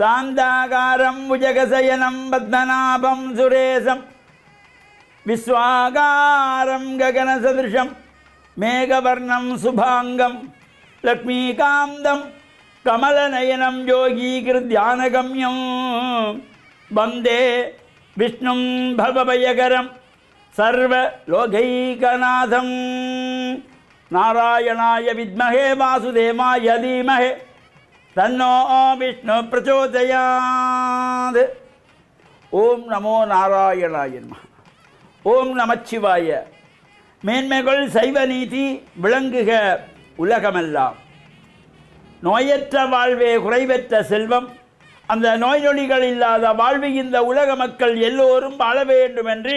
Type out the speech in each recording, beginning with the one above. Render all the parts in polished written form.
சாந்தாகாரம் புஜகசயனம் பத்மநாபம் சுரேசம் விஸ்வாகாரம் ககனசதிருஷம் மேகவர்ணம் சுபாங்கம் லக்ஷ்மீகாந்தம் கமலநயனம் யோகீகிருத்யானகம்யம் வந்தே விஷ்ணும் பவபயகரம் சர்வலோகைகநாதம். நாராயணாய வித்மஹே வாசுதேவாய தீமஹே தன்னோ விஷ்ணு பிரச்சோதயாத். ஓம் நமோ நாராயணாய நமः. ஓம் நமச்சிவாய. மேன்மைகள் சைவ நீதி விளங்குக உலகமெல்லாம். நோயற்ற வாழ்வே குறைவற்ற செல்வம். அந்த நோய் நொடிகள் இல்லாத வாழ்வு இந்த உலக மக்கள் எல்லோரும் வாழ வேண்டும் என்று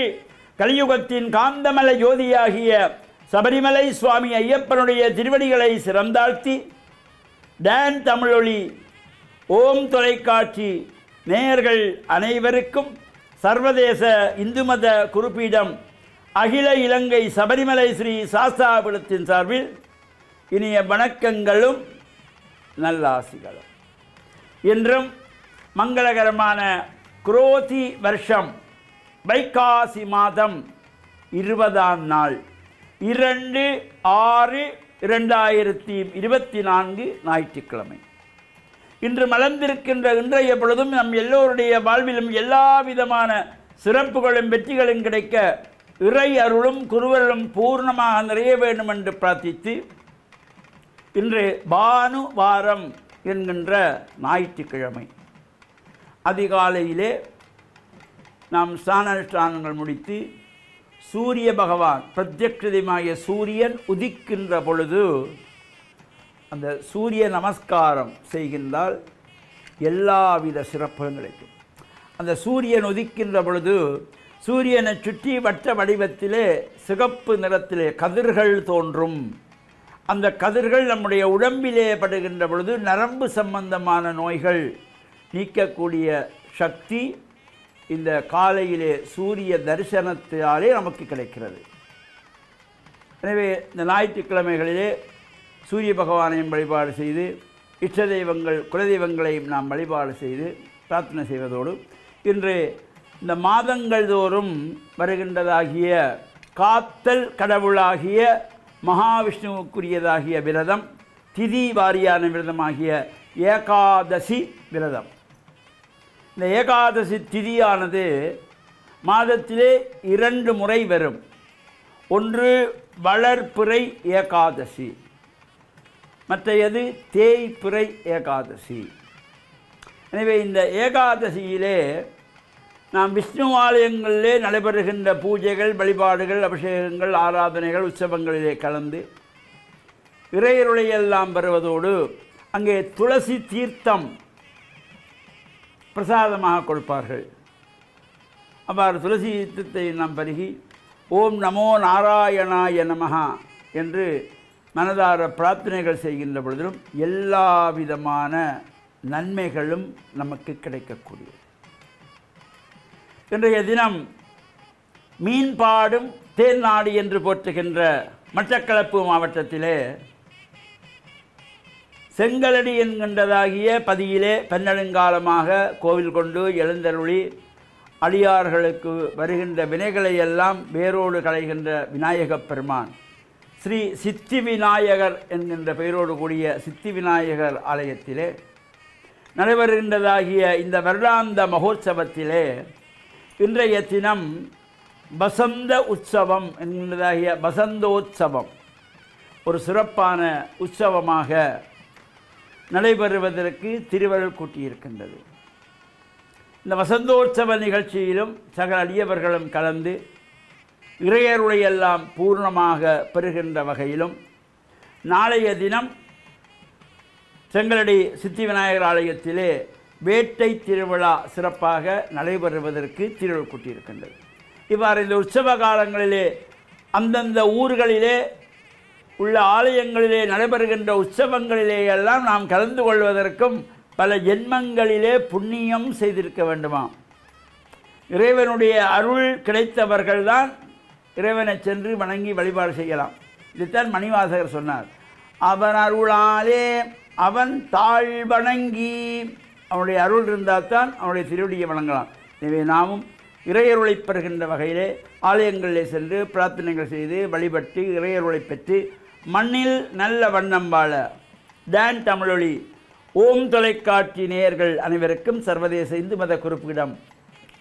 கலியுகத்தின் காந்தமல ஜோதியாகிய சபரிமலை சுவாமி ஐயப்பனுடைய திருவடிகளை சிறந்தாழ்த்தி டான் தமிழொலி ஓம் தொலைக்காட்சி நேயர்கள் அனைவருக்கும் சர்வதேச இந்து மத குருப்பீடம் அகில இலங்கை சபரிமலை ஸ்ரீ சாஸ்தாபுரத்தின் சார்பில் இனிய வணக்கங்களும் நல்லாசிகளும். இன்றும் மங்களகரமான குரோதி வருஷம் வைகாசி மாதம் 20ஆம் நாள் 2/6/2024 ஞாயிற்றுக்கிழமை. இன்று மலர்ந்திருக்கின்ற இன்றைய பொழுதும் நம் எல்லோருடைய வாழ்விலும் எல்லா விதமான சிறப்புகளும் வெற்றிகளும் கிடைக்க இறை அருளும் குருவருளும் பூர்ணமாக நிறைய வேண்டும் என்று பிரார்த்தித்து இன்று பானுவாரம் என்கின்ற ஞாயிற்றுக்கிழமை அதிகாலையிலே நாம் ஸ்நானங்கள் முடித்து சூரிய பகவான் பிரத்யக்ஷதமாகிய சூரியன் உதிக்கின்ற பொழுது அந்த சூரிய நமஸ்காரம் செய்கின்றால் எல்லாவித சிறப்புகளும் கிடைக்கும். அந்த சூரியன் உதிக்கின்ற பொழுது சூரியனை சுற்றி வட்ட வடிவத்திலே சிகப்பு நிறத்திலே கதிர்கள் தோன்றும். அந்த கதிர்கள் நம்முடைய உடம்பிலே படுகின்ற பொழுது நரம்பு சம்பந்தமான நோய்கள் நீக்கக்கூடிய சக்தி இந்த காலையிலே சூரிய தரிசனத்தாலே நமக்கு கிடைக்கிறது. எனவே இந்த ஞாயிற்றுக்கிழமைகளிலே சூரிய பகவானையும் வழிபாடு செய்து இஷ்ட தெய்வங்கள் குலதெய்வங்களையும் நாம் வழிபாடு செய்து பிரார்த்தனை செய்வதோடு இன்று இந்த மாதங்கள் தோறும் வருகின்றதாகிய காத்தல் கடவுளாகிய மகாவிஷ்ணுவுக்குரியதாகிய விரதம், திதி வாரியான விரதமாகிய ஏகாதசி விரதம். இந்த ஏகாதசி திதியானது மாதத்திலே 2 முறை வரும். ஒன்று வளர்பிறை ஏகாதசி, மற்றையது தேய்பிறை ஏகாதசி. எனவே இந்த ஏகாதசியிலே நாம் விஷ்ணு ஆலயங்களிலே நடைபெறுகின்ற பூஜைகள், வழிபாடுகள், அபிஷேகங்கள், ஆராதனைகள், உற்சவங்களிலே கலந்து இறையருளையெல்லாம் பெறுவதோடு அங்கே துளசி தீர்த்தம் பிரசாதமாக கொடுப்பார்கள். அவ்வாறு துளசி தீர்த்தத்தை நாம் பருகி ஓம் நமோ நாராயணாய நமஹ என்று மனதார பிரார்த்தனைகள் செய்கின்ற பொழுதிலும் எல்லா விதமான நன்மைகளும் நமக்கு கிடைக்கக்கூடியது. இன்றைய தினம் மீன்பாடும் தேன்நாடு என்று போற்றுகின்ற மட்டக்களப்பு மாவட்டத்திலே செங்கலடி என்கின்றதாகிய பதியிலே பன்னெடுங்காலமாக கோவில் கொண்டு எழுந்தருளி அடியார்களுக்கு வருகின்ற வினைகளை எல்லாம் வேரோடு களைகின்ற விநாயகப் பெருமான் ஸ்ரீ சித்தி விநாயகர் என்கின்ற பெயரோடு கூடிய சித்தி விநாயகர் ஆலயத்திலே நடைபெறுகின்றதாகிய இந்த வருடாந்த மகோற்சவத்திலே இன்றைய தினம் வசந்த உற்சவம் என்கின்றதாகிய வசந்தோற்சவம் ஒரு சிறப்பான உற்சவமாக நடைபெறுவதற்கு திருவருள் கூட்டியிருக்கின்றது. இந்த வசந்தோற்சவ நிகழ்ச்சியிலும் சகல அடியவர்களும் கலந்து இறையருளையெல்லாம் பூர்ணமாக பெறுகின்ற வகையிலும் நாளைய தினம் செங்கலடி சித்தி விநாயகர் ஆலயத்திலே வேட்டை திருவிழா சிறப்பாக நடைபெறுவதற்கு திருவருள் கூட்டியிருக்கின்றது. இவ்வாறு இந்த உற்சவ காலங்களிலே அந்தந்த ஊர்களிலே உள்ள ஆலயங்களிலே நடைபெறுகின்ற உற்சவங்களிலே எல்லாம் நாம் கலந்து கொள்வதற்கும் பல ஜென்மங்களிலே புண்ணியம் செய்திருக்க வேண்டுமாம். இறைவனுடைய அருள் கிடைத்தவர்கள்தான் இறைவனை சென்று வணங்கி வழிபாடு செய்யலாம். இதைத்தான் மணிவாசகர் சொன்னார். அவன் அருளாலே அவன் தாழ் வணங்கி அவனுடைய அருள் இருந்தால் தான் அவனுடைய திருவடியை வணங்கலாம். எனவே நாமும் இறையருளை பெறுகின்ற வகையிலே ஆலயங்களிலே சென்று பிரார்த்தனைகள் செய்து வழிபட்டு இறையருளை பெற்று மண்ணில் நல்ல வண்ணம் வாழ டான் தமிழொலி ஓம் தொலைக்காட்சி நேயர்கள் அனைவருக்கும் சர்வதேச இந்து மத குறிப்பிடம்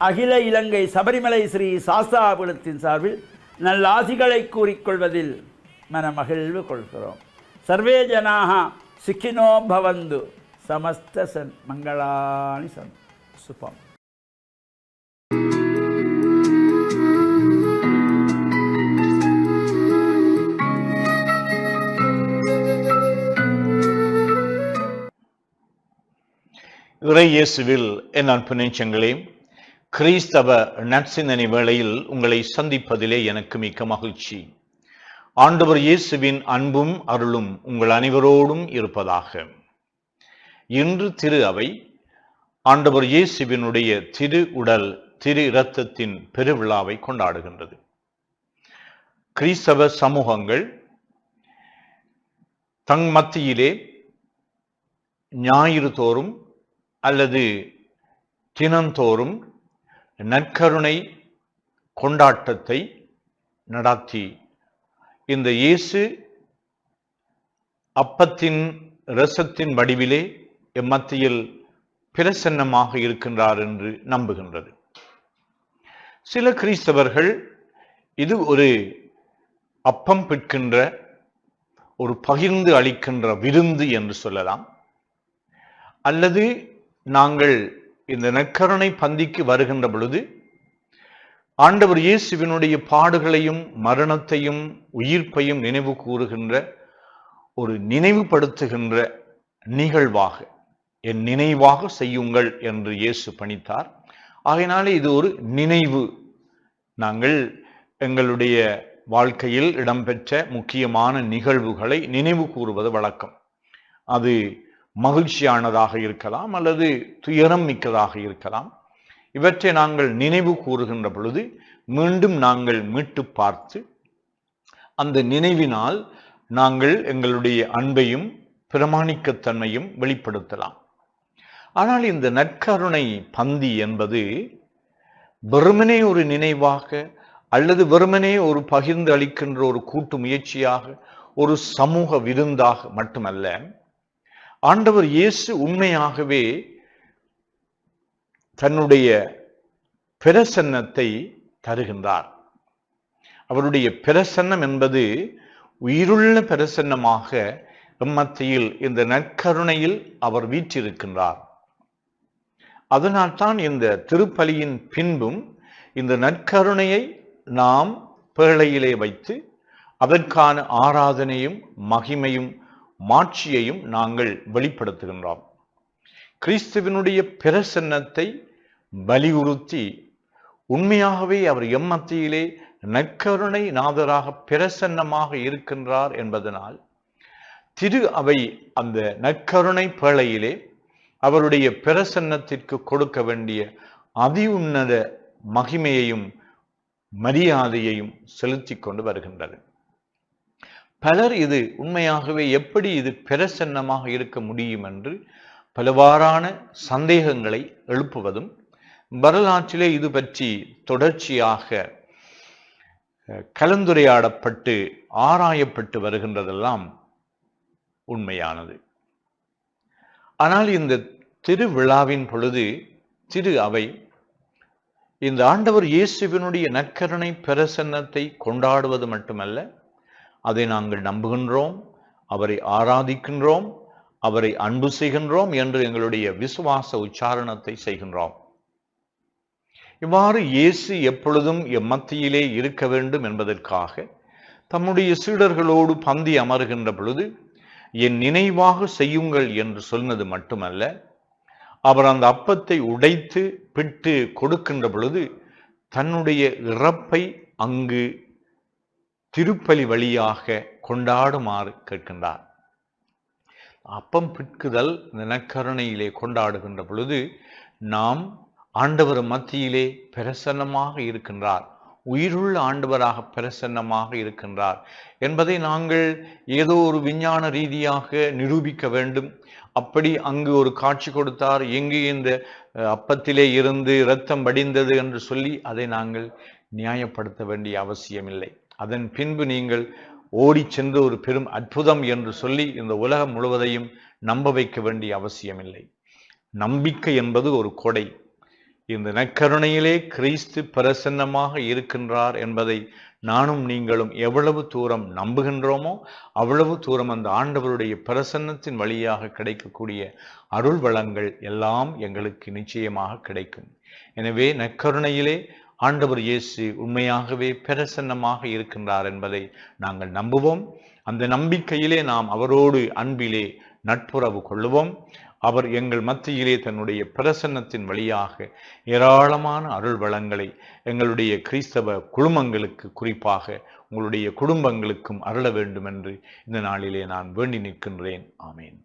அகில இலங்கை சபரிமலை ஸ்ரீ சாஸ்தாபுரத்தின் சார்பில் நல்ல ஆசிகளை கூறிக்கொள்வதில் மனமகிழ்வு கொள்கிறோம். சர்வே ஜனாக சுகினோ பவந்து சமஸ்த சன் மங்களானி சன் சுபம். இறை இயேசுவில் என் அன்பு நெஞ்சங்களே, கிறிஸ்தவ நற்சிந்தனை வேளையில் உங்களை சந்திப்பதிலே எனக்கு மிக்க மகிழ்ச்சி. ஆண்டவர் இயேசுவின் அன்பும் அருளும் உங்கள் அனைவரோடும் இருப்பதாக. இன்று திரு அவை ஆண்டவர் இயேசுவினுடைய திரு உடல் திரு இரத்தத்தின் பெருவிழாவை கொண்டாடுகின்றது. கிறிஸ்தவ சமூகங்கள் தங் மத்தியிலே ஞாயிறு தோறும் அல்லது தினந்தோறும் நற்கருணை கொண்டாட்டத்தை நடத்தி இந்த இயேசு அப்பத்தின் இரசத்தின் வடிவிலே எம்மத்தியில் பிரசன்னமாக இருக்கின்றார் என்று நம்புகின்றது. சில கிறிஸ்தவர்கள் இது ஒரு அப்பம் பிற்கின்ற ஒரு பகிர்ந்து அளிக்கின்ற விருந்து என்று சொல்லலாம். அல்லது நாங்கள் இந்த நற்கருணை பந்திக்கு வருகின்ற பொழுது ஆண்டவர் இயேசுவினுடைய பாடுகளையும் மரணத்தையும் உயிர்ப்பையும் நினைவு கூறுகின்ற ஒரு நினைவுபடுத்துகின்ற நிகழ்வாக என் நினைவாக செய்யுங்கள் என்று இயேசு பணித்தார். ஆகையினாலே இது ஒரு நினைவு. நாங்கள் எங்களுடைய வாழ்க்கையில் இடம்பெற்ற முக்கியமான நிகழ்வுகளை நினைவு கூறுவது வழக்கம். அது மகிழ்ச்சியானதாக இருக்கலாம் அல்லது துயரம் மிக்கதாக இருக்கலாம். இவற்றை நாங்கள் நினைவு கூறுகின்ற பொழுது மீண்டும் நாங்கள் மீட்டு பார்த்து அந்த நினைவினால் நாங்கள் எங்களுடைய அன்பையும் பிரமாணிக்கத்தன்மையும் வெளிப்படுத்தலாம். ஆனால் இந்த நற்கருணை பந்தி என்பது வெறுமனே ஒரு நினைவாக அல்லது வெறுமனே ஒரு பகிர்ந்து அளிக்கின்ற ஒரு கூட்டு முயற்சியாக ஒரு சமூக விருந்தாக மட்டுமல்ல, ஆண்டவர் இயேசு உண்மையாகவே தன்னுடைய பிரசன்னத்தை தருகின்றார். அவருடைய பிரசன்னம் என்பது உயிருள்ள பிரசன்னமாக எம்மத்தியில் இந்த நற்கருணையில் அவர் வீற்றிருக்கின்றார். அதனால்தான் இந்த திருப்பலியின் பின்பும் இந்த நற்கருணையை நாம் பேழையிலே வைத்து அதற்கான ஆராதனையும் மகிமையும் மாட்சியையும் நாங்கள் வெளிப்படுத்துகின்றோம். கிறிஸ்துவினுடைய பிரசன்னத்தை வலியுறுத்தி உண்மையாகவே அவர் எம்மத்தியிலே நற்கருணை நாதராக பிரசன்னமாக இருக்கின்றார் என்பதனால் திரு அவை அந்த நற்கருணை பேழையிலே அவருடைய பிரசன்னத்திற்கு கொடுக்க வேண்டிய அதி உன்னத மகிமையையும் மரியாதையையும் செலுத்தி கொண்டு வருகின்றது. பலர் இது உண்மையாகவே எப்படி இது பிரசன்னமாக இருக்க முடியும் என்று பலவாறான சந்தேகங்களை எழுப்புவதும் வரலாற்றிலே இது பற்றி தொடர்ச்சியாக கலந்துரையாடப்பட்டு ஆராயப்பட்டு வருகின்றதெல்லாம் உண்மையானது. ஆனால் இந்த திருவிழாவின் பொழுது திரு அவை இந்த ஆண்டவர் இயேசுவினுடைய நற்கருணை பிரசன்னத்தை கொண்டாடுவது மட்டுமல்ல, அதை நாங்கள் நம்புகின்றோம், அவரை ஆராதிக்கின்றோம், அவரை அன்பு செய்கின்றோம் என்று எங்களுடைய விசுவாச உச்சாரணத்தை செய்கின்றோம். இவ்வாறு இயேசு எப்பொழுதும் எம்மத்தியிலே இருக்க வேண்டும் என்பதற்காக தம்முடைய சீடர்களோடு பந்தி அமர்கின்ற பொழுது என் நினைவாக செய்யுங்கள் என்று சொன்னது மட்டுமல்ல, அவர் அந்த அப்பத்தை உடைத்து பிட்டு கொடுக்கின்ற பொழுது தன்னுடைய இறப்பை அங்கு திருப்பலி வழியாக கொண்டாடுமாறு கேட்கின்றார். அப்பம் பிட்குதல் நற்கருணையிலே கொண்டாடுகின்ற பொழுது நாம் ஆண்டவர் மத்தியிலே பிரசன்னமாக இருக்கின்றார், உயிருள்ள ஆண்டவராக பிரசன்னமாக இருக்கின்றார் என்பதை நாங்கள் ஏதோ ஒரு விஞ்ஞான ரீதியாக நிரூபிக்க வேண்டும். அப்படி அங்கு ஒரு காட்சி கொடுத்தார், எங்கு இந்த அப்பத்திலே இருந்து இரத்தம் வடிந்தது என்று சொல்லி அதை நாங்கள் நியாயப்படுத்த வேண்டிய அவசியமில்லை. அதன் பின்பு நீங்கள் ஓடி சென்று ஒரு பெரும் அற்புதம் என்று சொல்லி இந்த உலகம் முழுவதையும் நம்ப வைக்க வேண்டிய அவசியமில்லை. நம்பிக்கை என்பது ஒரு கொடை. இந்த நற்கருணையிலே கிறிஸ்து பிரசன்னமாக இருக்கின்றார் என்பதை நானும் நீங்களும் எவ்வளவு தூரம் நம்புகின்றோமோ அவ்வளவு தூரம் அந்த ஆண்டவருடைய பிரசன்னத்தின் வழியாக கிடைக்கக்கூடிய அருள் வளங்கள் எல்லாம் எங்களுக்கு நிச்சயமாக கிடைக்கும். எனவே நற்கருணையிலே ஆண்டவர் இயேசு உண்மையாகவே பிரசன்னமாக இருக்கின்றார் என்பதை நாங்கள் நம்புவோம். அந்த நம்பிக்கையிலே நாம் அவரோடு அன்பிலே நட்புறவு கொள்ளுவோம். அவர் எங்கள் மத்தியிலே தன்னுடைய பிரசன்னத்தின் வழியாக ஏராளமான அருள் வளங்களை எங்களுடைய கிறிஸ்தவ குடும்பங்களுக்கு, குறிப்பாக உங்களுடைய குடும்பங்களுக்கும் அருள வேண்டும் என்று இந்த நாளிலே நான் வேண்டி நிற்கின்றேன். ஆமேன்.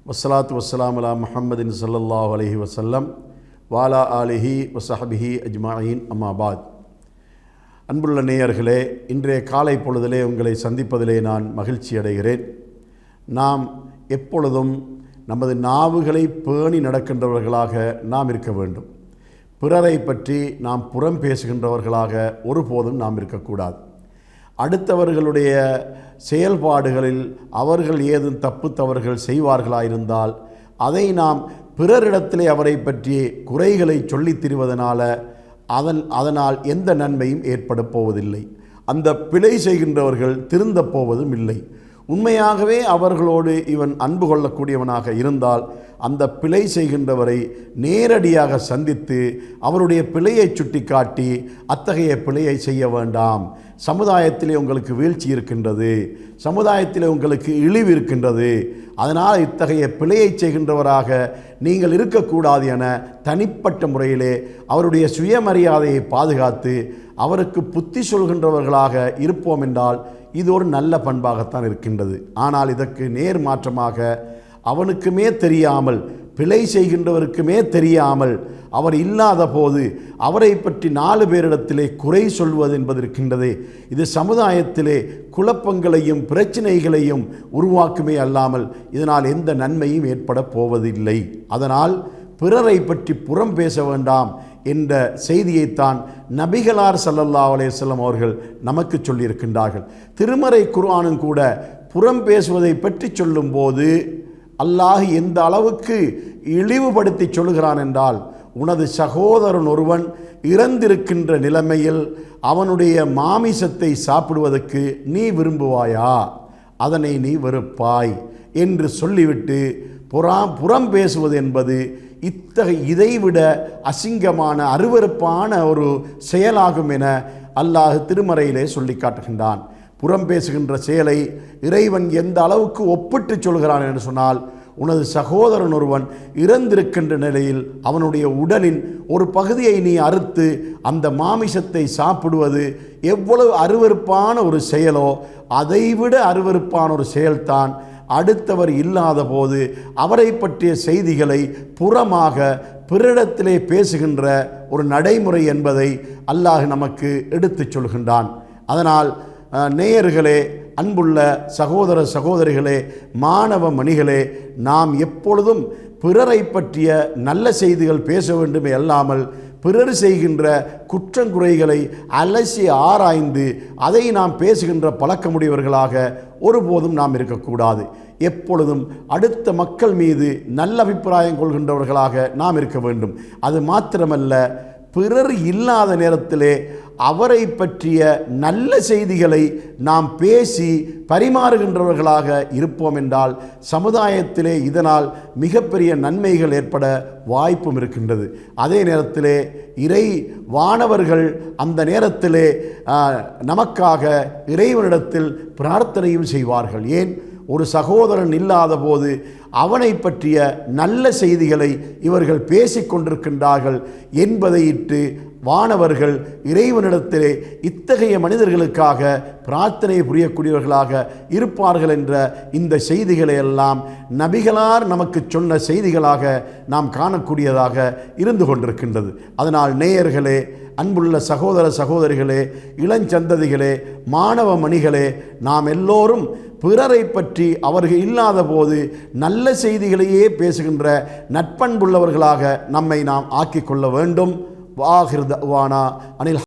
வஸ்ஸலாத்து வஸ்ஸலாம் அலா முஹம்மதின் ஸல்லல்லாஹு அலைஹி வஸல்லம் வாலா ஆலிஹி வஸஹபிஹி அஜ்மாயின் அம்மாபாத். அன்புள்ள நேயர்களே, இன்றைய காலை பொழுதிலே உங்களை சந்திப்பதிலே நான் மகிழ்ச்சி அடைகிறேன். நாம் எப்பொழுதும் நமது நாவுகளை பேணி நடக்கின்றவர்களாக நாம் இருக்க வேண்டும். பிறரை பற்றி நாம் புறம் பேசுகின்றவர்களாக ஒருபோதும் நாம் இருக்கக்கூடாது. அடுத்தவர்களுடைய செயல்பாடுகளில் அவர்கள் ஏதும் தப்பு தவறுகள் செய்வார்களாயிருந்தால் அதை நாம் பிறரிடத்திலே அவரை பற்றி குறைகளை சொல்லித் திரிவதனால அதனால் எந்த நன்மையும் ஏற்பட போவதில்லை. அந்த பிழை செய்கின்றவர்கள் திருந்தப் போவதும் இல்லை. உண்மையாகவே அவர்களோடு இவன் அன்பு கொள்ளக்கூடியவனாக இருந்தால் அந்த பிழை செய்கின்றவரை நேரடியாக சந்தித்து அவருடைய பிழையை சுட்டி காட்டி, அத்தகைய பிழையை செய்ய வேண்டாம், சமுதாயத்திலே உங்களுக்கு வீழ்ச்சி இருக்கின்றது, சமுதாயத்திலே உங்களுக்கு இழிவு இருக்கின்றது, அதனால் இத்தகைய பிழையை செய்கின்றவராக நீங்கள் இருக்கக்கூடாது என தனிப்பட்ட முறையிலே அவருடைய சுயமரியாதையை பாதுகாத்து அவருக்கு புத்தி சொல்கின்றவர்களாக இருப்போம் என்றால் இது ஒரு நல்ல பண்பாகத்தான் இருக்கின்றது. ஆனால் இதற்கு நேர் மாற்றமாக அவனுக்குமே தெரியாமல், பிழை செய்கின்றவருக்குமே தெரியாமல், அவர் இல்லாத போது அவரை பற்றி 4 பேரிடத்திலே குறை சொல்வது என்பது இருக்கின்றதே, இது சமுதாயத்திலே குழப்பங்களையும் பிரச்சனைகளையும் உருவாக்குமே அல்லாமல் இதனால் எந்த நன்மையும் ஏற்பட போவதில்லை. அதனால் பிறரை பற்றி புறம் பேச வேண்டாம் என்ற செய்தியைத்தான் நபிகளார் ஸல்லல்லாஹு அலைஹி வஸல்லம் அவர்கள் நமக்கு சொல்லியிருக்கின்றார்கள். திருமறை குர்ஆனும் கூட புறம் பேசுவதை பற்றி சொல்லும்போது அல்லாஹ் எந்த அளவுக்கு இழிவுபடுத்தி சொல்கிறான் என்றால், உனது சகோதரன் ஒருவன் இறந்திருக்கின்ற நிலைமையில் அவனுடைய மாமிசத்தை சாப்பிடுவதற்கு நீ விரும்புவாயா, அதனை நீ வெறுப்பாய் என்று சொல்லிவிட்டு புறம் பேசுவது என்பது இதைவிட அசிங்கமான அருவருப்பான ஒரு செயலாகும் என அல்லாஹ் திருமறையிலே சொல்லி காட்டுகின்றான். புறம் பேசுகின்ற செயலை இறைவன் எந்த அளவுக்கு ஒப்பிட்டு சொல்கிறான் என்று சொன்னால், உனது சகோதரன் ஒருவன் இறந்திருக்கின்ற நிலையில் அவனுடைய உடலின் ஒரு பகுதியை நீ அறுத்து அந்த மாமிசத்தை சாப்பிடுவது எவ்வளவு அருவருப்பான ஒரு செயலோ அதைவிட அருவருப்பான ஒரு செயல்தான் அடுத்தவர் இல்லாத போது அவரை பற்றிய செய்திகளை புறமாக பிறரிடத்திலே பேசுகின்ற ஒரு நடைமுறை என்பதை அல்லாஹ் நமக்கு எடுத்துச் சொல்கின்றான். அதனால் நேயர்களே, அன்புள்ள சகோதர சகோதரிகளே, மாணவ மணிகளே, நாம் எப்பொழுதும் பிறரை பற்றிய நல்ல செய்திகள் பேச வேண்டுமே அல்லாமல் பிறர் செய்கின்ற குற்றங்குறைகளை அலசி ஆராய்ந்து அதை நாம் பேசுகின்ற பழக்கமுடையவர்களாக ஒருபோதும் நாம் இருக்கக்கூடாது. எப்பொழுதும் அடுத்த மக்கள் மீது நல்ல அபிப்பிராயம் கொள்கின்றவர்களாக நாம் இருக்க வேண்டும். அது மாத்திரமல்ல, பிறர் இல்லாத நேரத்திலே அவரை பற்றிய நல்ல செய்திகளை நாம் பேசி பரிமாறுகின்றவர்களாக இருப்போம் என்றால் சமுதாயத்திலே இதனால் மிகப்பெரிய நன்மைகள் ஏற்பட வாய்ப்பும் இருக்கின்றது. அதே நேரத்திலே இறை வானவர்கள் அந்த நேரத்திலே நமக்காக இறைவனிடத்தில் பிரார்த்தனையும் செய்வார்கள். ஏன், ஒரு சகோதரன் இல்லாத போது அவனை பற்றிய நல்ல செய்திகளை இவர்கள் பேசிக்கொண்டிருக்கின்றார்கள் என்பதையிட்டு வானவர்கள் இறைவனிடத்திலே இத்தகைய மனிதர்களுக்காக பிரார்த்தனை புரியக்கூடியவர்களாக இருப்பார்கள் என்ற இந்த செய்திகளை எல்லாம் நபிகளார் நமக்கு சொன்ன செய்திகளாக நாம் காணக்கூடியதாக இருந்து கொண்டிருக்கின்றது. அதனால் நேயர்களே, அன்புள்ள சகோதர சகோதரிகளே, இளஞ்சந்ததிகளே, மாணவ மணிகளே, நாம் எல்லோரும் பிறரை பற்றி அவர்கள் இல்லாத போது நல்ல செய்திகளையே பேசுகின்ற நட்பண்புள்ளவர்களாக நம்மை நாம் ஆக்கிக்கொள்ள வேண்டும். வாஹிர் தஅவானா அனில்